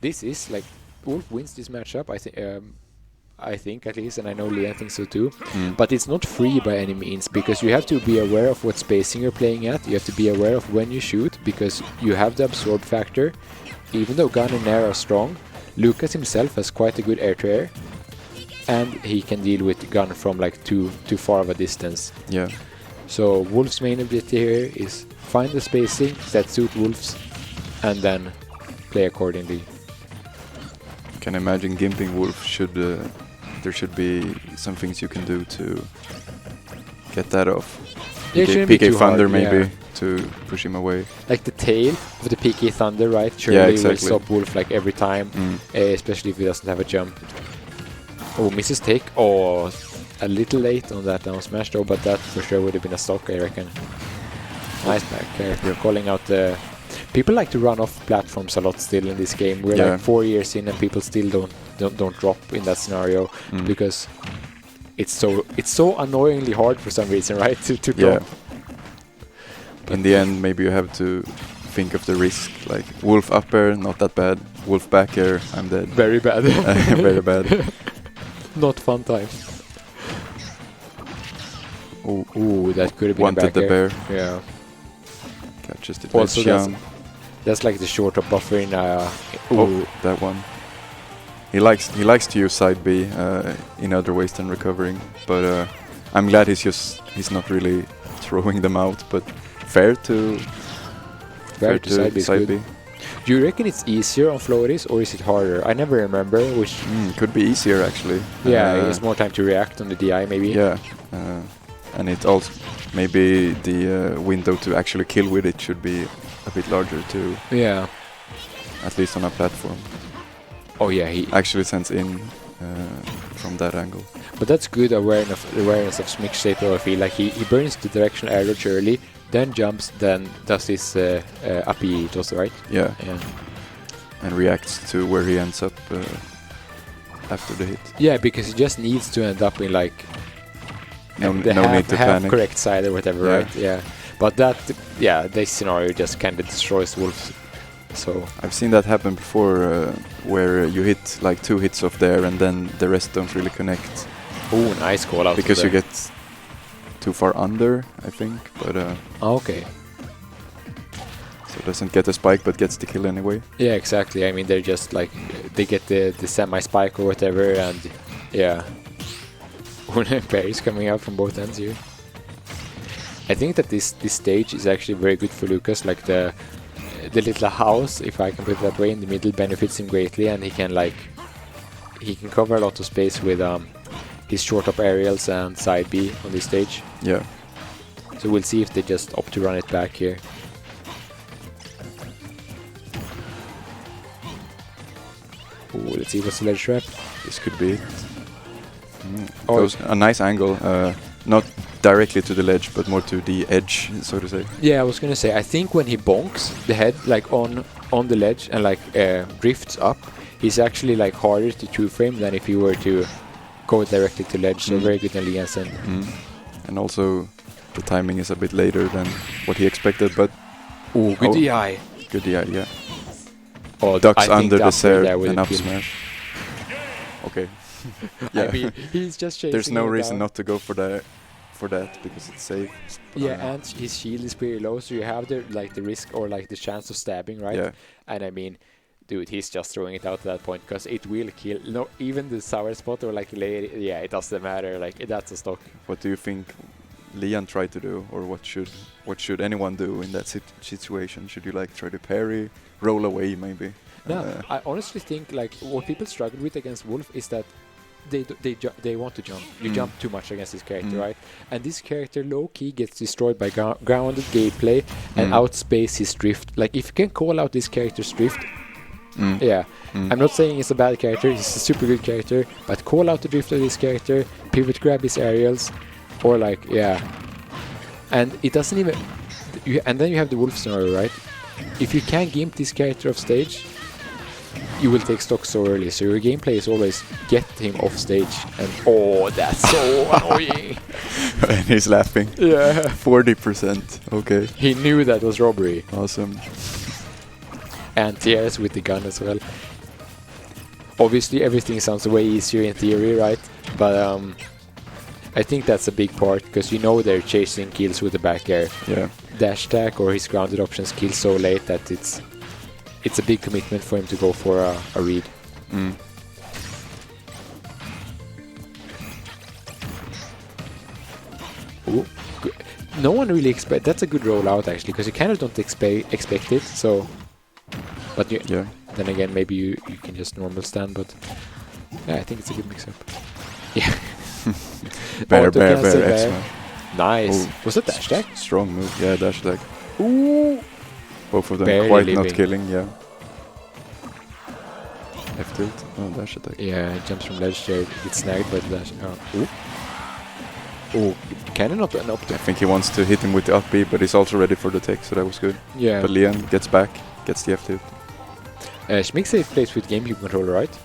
this is like Wolf wins this matchup. I think at least, and I know Lian thinks so too. But it's not free by any means, because you have to be aware of what spacing you're playing at. You have to be aware of when you shoot, because you have the absorb factor. Even though gun and air are strong, Lucas himself has quite a good air-to-air, and he can deal with gun from like too far of a distance. Yeah. So Wolf's main objective here is find the spacing that suit Wolf's, and then play accordingly. Can imagine gimping Wolf should there should be some things you can do to get that off. Yeah, it shouldn't be PK too Thunder hard, maybe yeah. to push him away. Like the tail of the PK Thunder, right? Surely exactly. will stop Wolf like every time, especially if he doesn't have a jump. Oh, misses take. Oh, a little late on that down smash though, but that for sure would have been a stock, I reckon. Nice back here. Yep. Calling out the... People like to run off platforms a lot still in this game. We're like 4 years in and people still don't drop in that scenario, because it's so annoyingly hard for some reason, right? To drop. In the end, maybe you have to think of the risk. Like Wolf up air, not that bad. Wolf back air, I'm dead. Very bad. Very bad. Not fun time. Ooh, that could have been Wanted a back the air. bear. Yeah. Catches the Also, touchdown. That's like the short up buffer in Oh, that one. He likes to use side B in other ways than recovering, but I'm glad he's not really throwing them out, but fair to side B. Do you reckon it's easier on floaties or is it harder? I never remember which. Could be easier actually. Yeah, it's more time to react on the DI maybe. Yeah, and it also maybe the window to actually kill with it should be a bit larger too. Yeah. At least on a platform. Oh yeah, he actually sends in from that angle. But that's good awareness of SCHMIXTAPE. I feel like he burns the directional arrow early, then jumps, then does his up E also, right? Yeah. And reacts to where he ends up after the hit. Yeah, because he just needs to end up in like no the need to half panic. Correct side or whatever, right? Yeah. But this scenario just kind of destroys Wolf. So I've seen that happen before, where you hit like 2 hits off there and then the rest don't really connect. Oh, nice call out. Because you get too far under, I think. But okay. So doesn't get a spike but gets the kill anyway. Yeah, exactly. I mean, they're just like they get the semi-spike or whatever, and yeah, berries coming out from both ends here. I think that this stage is actually very good for Lucas. Like the little house, if I can put it that way, in the middle benefits him greatly, and he can cover a lot of space with his short up aerials and side B on this stage. Yeah. So we'll see if they just opt to run it back here. Ooh, let's see what's the ledge trap. This could be it. Goes a nice angle, not directly to the ledge, but more to the edge, so to say. Yeah, I was gonna say, I think when he bonks the head like on the ledge and like drifts up, he's actually like harder to 2-frame than if he were to go directly to ledge. So very good on Lian. And also the timing is a bit later than what he expected, but good DI. Good DI, yeah. Oh, ducks under the Sair and up kill. smash. Okay. Yeah. I mean, he's just chasing. There's no it reason down. not to go for that because it's safe. Yeah, and his shield is pretty low, so you have the risk or like the chance of stabbing, right? Yeah. And I mean, dude, he's just throwing it out at that point because it will kill. No, even the sour spot or like yeah, it doesn't matter. Like that's a stock. What do you think Lian tried to do, or what should anyone do in that situation? Should you like try to parry, roll away, maybe? No, I honestly think like what people struggle with against Wolf is that they want to jump. You jump too much against this character, right? And this character low-key gets destroyed by grounded gameplay and outspace his drift. Like if you can call out this character's drift, I'm not saying he's a bad character, he's a super good character, but call out the drift of this character, pivot grab his aerials, or like, and it doesn't even... and then you have the Wolf scenario, right? If you can gimp this character off stage, you will take stock so early, so your gameplay is always get him off stage, and that's so annoying. And he's laughing. Yeah. 40%, okay. He knew that was robbery. Awesome. And TS with the gun as well. obviously everything sounds way easier in theory, right? But I think that's a big part, because you know they're chasing kills with the back air. Yeah. Dash attack or his grounded options kill so late that it's a big commitment for him to go for a read. Mm. Ooh. No one really expect. That's a good rollout actually, because you kind of don't expect it. So, but Yeah. then again, maybe you can just normal stand. But yeah, I think it's a good mix-up. Yeah. Bear, Auto bear, cancel bear, X there. smash. Nice. Oh, Was it dash attack? Strong move, yeah, dash attack. Ooh. Both of them Barely quite living. not killing, yeah. F tilt, oh, dash attack. Yeah, jumps from ledge there, gets snagged by the dash. Ooh. Oh, kind of not an up I there. think he wants to hit him with the up B, but he's also ready for the tech, so that was good. Yeah. But Lian gets back, gets the F tilt. SCHMIXTAPE plays with GameCube controller, right?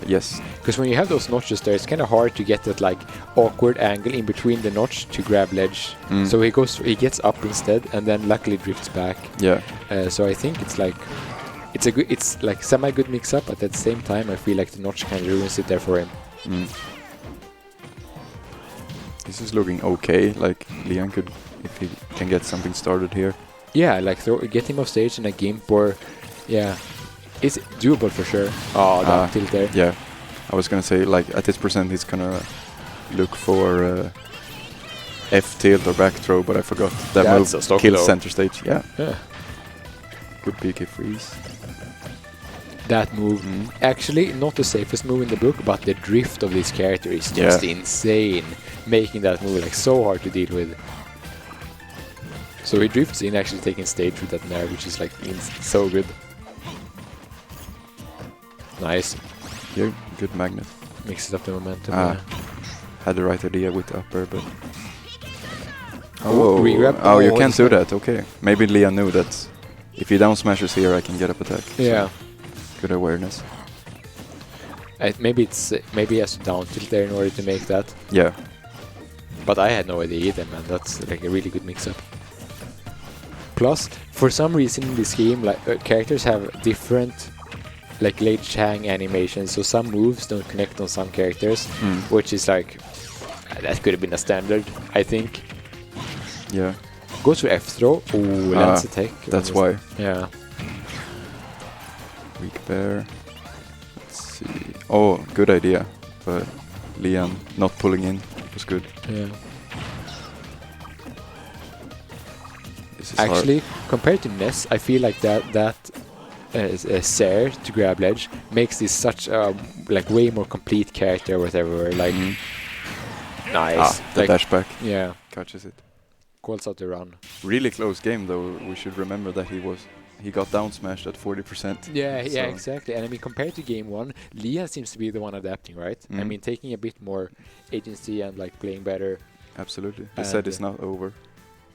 Yes. Because when you have those notches there, it's kind of hard to get that like awkward angle in between the notch to grab ledge. Mm. So he gets up instead, and then luckily drifts back. Yeah. So I think it's like it's like semi good mix up, but at the same time I feel like the notch kind of ruins it there for him. Mm. This is looking okay. Like Lian could, if he can get something started here. Yeah, like get him off stage in a gimp, or yeah, it's doable for sure. Oh, down tilt there. Yeah. I was gonna say, like, at this percent he's gonna look for F tilt or back throw, but I forgot that That's a move stock kills though. center stage. Yeah. Yeah. Good PK freeze. That move, actually not the safest move in the book, but the drift of this character is just insane, making that move like so hard to deal with. So he drifts in, actually taking stage with that nair, which is like so good. Nice. Yeah, good magnet. Mixes up the momentum. Had the right idea with the upper, but Re-grab. oh, you Oh, can't it's do not- that. Okay, maybe Lian knew that if he down smashes here, I can get up attack. So Yeah. good awareness. Maybe he has to down tilt there in order to make that. Yeah. But I had no idea either, man. That's like a really good mix-up. Plus, for some reason in this game, like characters have different like late hang animations, so some moves don't connect on some characters, which is like that could have been a standard, I think. Yeah. Goes for F throw. Ooh, lands attack. That's why. Yeah. Weak bear. Let's see. Oh, good idea. But Lian not pulling in was good. Yeah. This is Actually, compared to Ness, I feel like that Sair to grab ledge makes this such a like way more complete character or whatever. Like nice. the Like, dash back yeah. catches it. Calls out the run. Really close game though. We should remember that he got down smashed at 40%. Yeah, yeah, So- exactly. And I mean, compared to game one, Lian seems to be the one adapting, right? I mean, taking a bit more agency and like playing better. Absolutely. The set And, is not over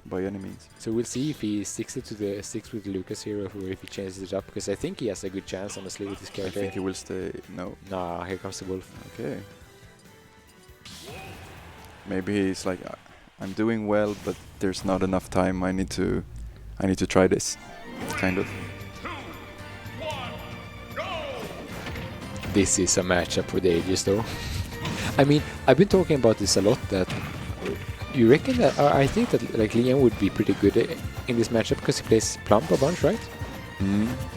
by any means. So we'll see if he sticks with Lucas here, or if he changes it up. Because I think he has a good chance, honestly, with this I character. think he will stay. No. Nah, here comes the wolf. Okay. Maybe he's like, I'm doing well, but there's not enough time. I need to try this, kind of. This is a matchup for the ages, though. I mean, I've been talking about this a lot. That you reckon that I think that like Lian would be pretty good in this matchup because he plays Plump a bunch, right?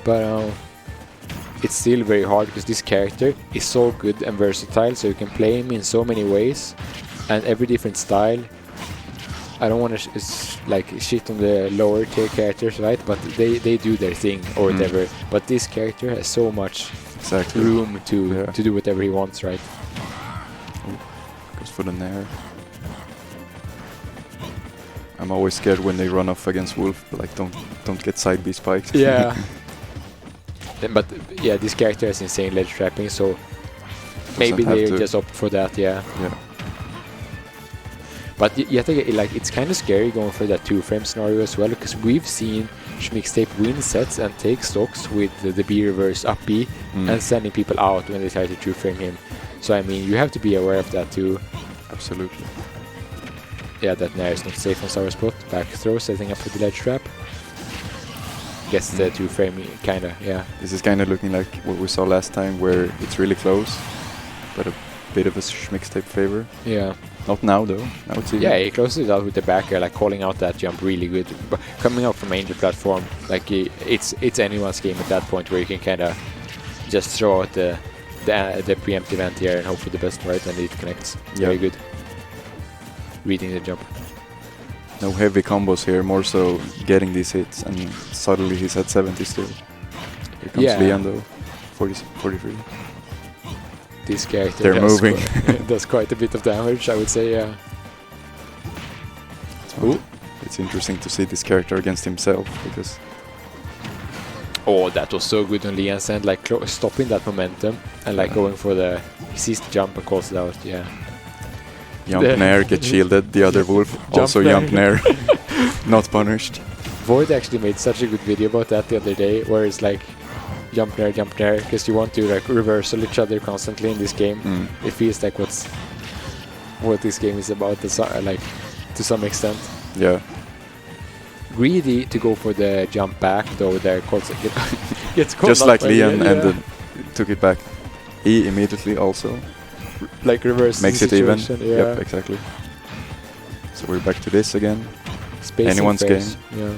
But it's still very hard because this character is so good and versatile, so you can play him in so many ways and every different style. I don't want to like shit on the lower tier characters, right? But they do their thing or whatever. But this character has so much room to do whatever he wants, right? Goes for the nair. I'm always scared when they run off against Wolf, but like don't get side B spiked. Yeah. But yeah, this character has insane ledge trapping, so maybe they just opt for that. Yeah. Yeah. But yet again, like it's kind of scary going for that 2-frame scenario as well, because we've seen SCHMIXTAPE win sets and take stocks with the B reverse up B and sending people out when they try to 2-frame him. So I mean, you have to be aware of that too. Absolutely. Yeah, that nair is not safe on sour spot. Back throw, setting up for the ledge trap. gets the 2-frame, kind of, yeah. This is kind of looking like what we saw last time, where it's really close, but a bit of a SCHMIXTAPE favor. Yeah. Not now though. Now it's even. Yeah, he closes it out with the back air, like calling out that jump really good. But coming out from Angel platform, like it's anyone's game at that point, where you can kind of just throw out the preemptive anti-air and hope for the best, right? And it connects. Yeah. Very good. Reading the jump. No heavy combos here, more so getting these hits, and suddenly he's at 70 still. Here comes Lian though, 43. This character They're moving. does quite a bit of damage, I would say, yeah. Ooh. It's interesting to see this character against himself, because... Oh, that was so good on Lian's end, like stopping that momentum and like going for the... He sees the jump and calls it out, yeah. Jump Nair, get shielded, the other wolf also jump Nair, not punished. Void actually made such a good video about that the other day, where it's like jump Nair, because you want to like reversal each other constantly in this game. It feels like what this game is about, like to some extent. Yeah. Greedy to go for the jump back, though there gets caught just like Lian, yeah. and then took it back. He immediately also like reverse makes it even. Yeah. Yep, exactly. So we're back to this again. Spacing Anyone's phase. game. Yeah.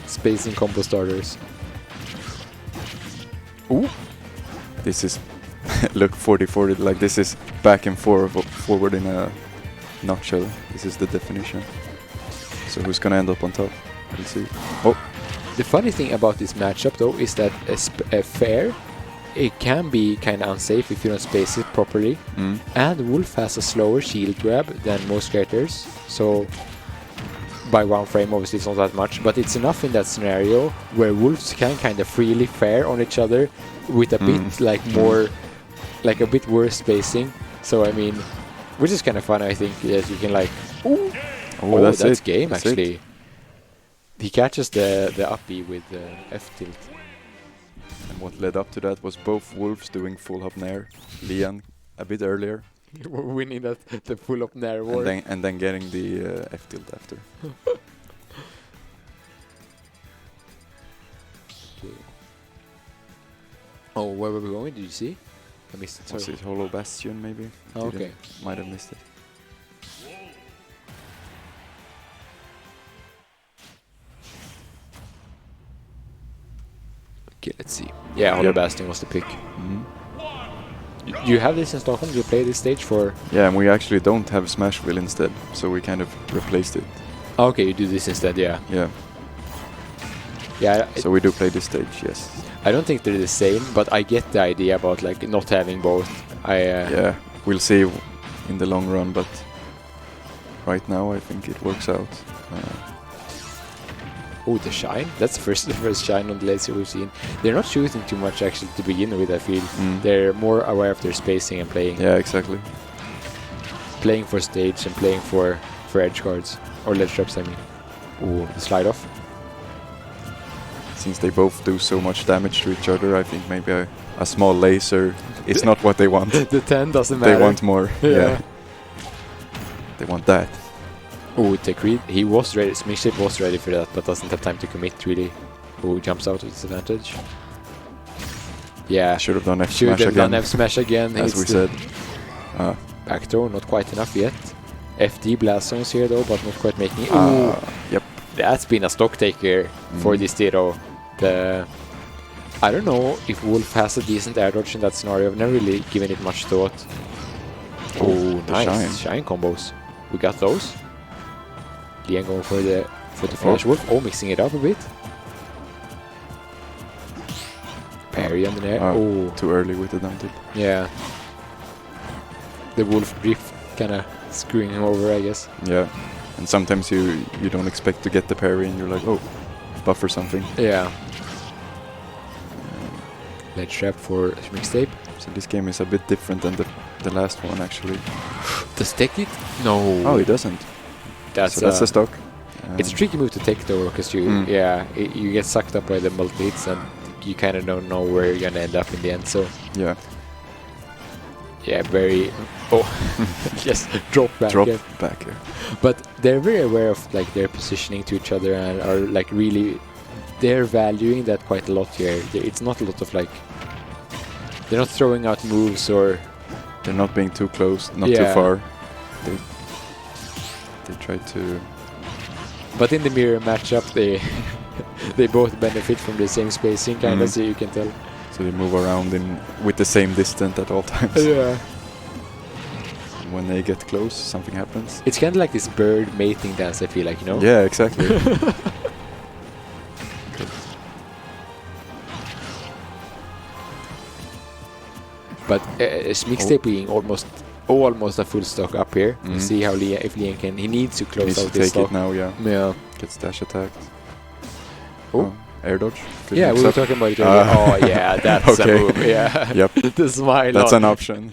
Spacing combo starters. Ooh. This is look 40-40, like this is back and forward in a nutshell. This is the definition. So who's gonna end up on top? We'll see. Oh. The funny thing about this matchup though is that a fair, it can be kind of unsafe if you don't space it properly. And Wolf has a slower shield grab than most characters, so by 1 frame obviously it's not that much, but it's enough in that scenario where Wolves can kind of freely fare on each other with a bit like more, like a bit worse spacing. So I mean, which is kind of fun, I think. Yes, you can like, oh, that's game that's actually. He catches the up B with the F tilt. And what led up to that was both wolves doing full up nair. Lian a bit earlier. Winning the full up nair war. And then getting the F tilt after. Okay. Oh, where were we going? Did you see? I missed it. Was Sorry. it Hollow Bastion maybe? Oh, okay. Might have missed it. Okay, let's see. Yeah, Hollow Bastion was the pick. You have this in Stockholm? Do you play this stage for... Yeah, and we actually don't have Smashville instead, so we kind of replaced it. Okay, you do this instead, yeah. Yeah. Yeah. So we do play this stage, yes. I don't think they're the same, but I get the idea about like not having both. Yeah, we'll see in the long run, but right now I think it works out. Oh, the shine! That's the first shine on the laser we've seen. They're not shooting too much actually to begin with, I feel. They're more aware of their spacing and playing. Yeah, exactly. Playing for stage and playing for edge guards. Or ledge traps, I mean. Oh, the slide off. Since they both do so much damage to each other, I think maybe a small laser is not what they want. The 10 doesn't matter. They want more. Yeah. They want that. Oh, Tekrid, he was ready. SCHMIXTAPE was ready for that, but doesn't have time to commit really. Oh, jumps out with disadvantage. Yeah. Should have done F Should smash have again. done F smash again. As we said. Back throw, not quite enough yet. FD blast zones here though, but not quite making it. Yep. That's been a stock taker for this Tiro. I don't know if Wolf has a decent air dodge in that scenario. I've never really given it much thought. Oh, nice. Shine combos. We got those. Lian going for the flash Wolf. Oh, mixing it up a bit. Parry on the air. Oh, too early with the down tip. Yeah. The Wolf drift kind of screwing him over, I guess. Yeah. And sometimes you don't expect to get the parry and you're like, oh, buffer something. Yeah. Ledge trap for SCHMIXTAPE. So this game is a bit different than the last one actually. Does take it? No. Oh, it doesn't. That's a stock. It's a tricky move to take though, because you you get sucked up by the multi-hits and you kind of don't know where you're gonna end up in the end. So yeah. Yeah, very. Oh, yes, drop back. Back here. But they're very aware of like their positioning to each other and are like really they're valuing that quite a lot here. It's not a lot of like, they're not throwing out moves or they're not being too close, not too far. They try to. But in the mirror matchup, they they both benefit from the same spacing, kind of, so you can tell. So they move around with the same distance at all times. Yeah. When they get close, something happens. It's kind of like this bird mating dance, I feel like, you know? Yeah, exactly. But SCHMIXTAPE being almost a full stock up here. See how if Lian can. He needs to close out this stock. It now, yeah. Yeah. Gets dash attacked. Oh. Air dodge. Good Yeah, we were talking about it earlier. Oh, yeah, that's a move. Yeah. Yep. The smile. That's an option.